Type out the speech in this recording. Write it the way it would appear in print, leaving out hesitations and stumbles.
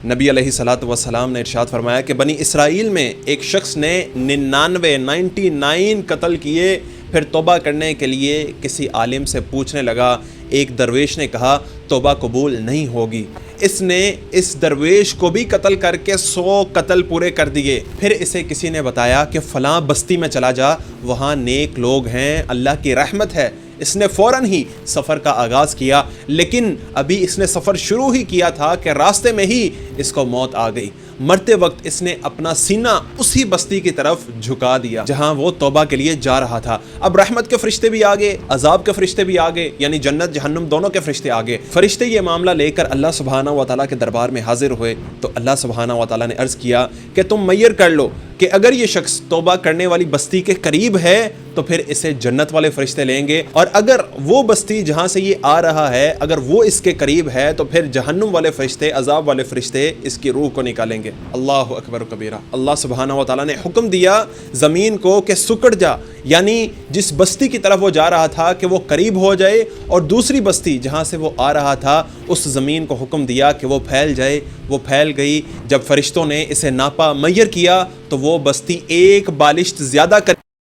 نبی علیہ الصلوۃ والسلام نے ارشاد فرمایا کہ بنی اسرائیل میں ایک شخص نے 99 قتل کیے، پھر توبہ کرنے کے لیے کسی عالم سے پوچھنے لگا۔ ایک درویش نے کہا توبہ قبول نہیں ہوگی۔ اس نے اس درویش کو بھی قتل کر کے 100 قتل پورے کر دیے۔ پھر اسے کسی نے بتایا کہ فلاں بستی میں چلا جا، وہاں نیک لوگ ہیں، اللہ کی رحمت ہے۔ اس نے فوراً ہی سفر کا آغاز کیا، لیکن ابھی اس نے سفر شروع ہی کیا تھا کہ راستے میں ہی اس کو موت آ گئی۔ مرتے وقت اس نے اپنا سینہ اسی بستی کی طرف جھکا دیا جہاں وہ توبہ کے لیے جا رہا تھا۔ اب رحمت کے فرشتے بھی آگے، عذاب کے فرشتے بھی آگے، یعنی جنت جہنم دونوں کے فرشتے آگے۔ فرشتے یہ معاملہ لے کر اللہ سبحانہ و تعالیٰ کے دربار میں حاضر ہوئے تو اللہ سبحانہ و تعالیٰ نے عرض کیا کہ تم میّر کر لو کہ اگر یہ شخص توبہ کرنے والی بستی کے قریب ہے تو پھر اسے جنت والے فرشتے لیں گے، اور اگر وہ بستی جہاں سے یہ آ رہا ہے اگر وہ اس کے قریب ہے تو پھر جہنم والے فرشتے، عذاب والے فرشتے اس کی روح کو نکالیں گے۔ اللہ اکبر و کبیرہ۔ اللہ سبحانہ و تعالیٰ نے حکم دیا زمین کو کہ سکڑ جا، یعنی جس بستی کی طرف وہ جا رہا تھا کہ وہ قریب ہو جائے، اور دوسری بستی جہاں سے وہ آ رہا تھا اس زمین کو حکم دیا کہ وہ پھیل جائے۔ وہ پھیل گئی۔ جب فرشتوں نے اسے ناپا، میّر کیا تو وہ بستی ایک بالشت زیادہ کر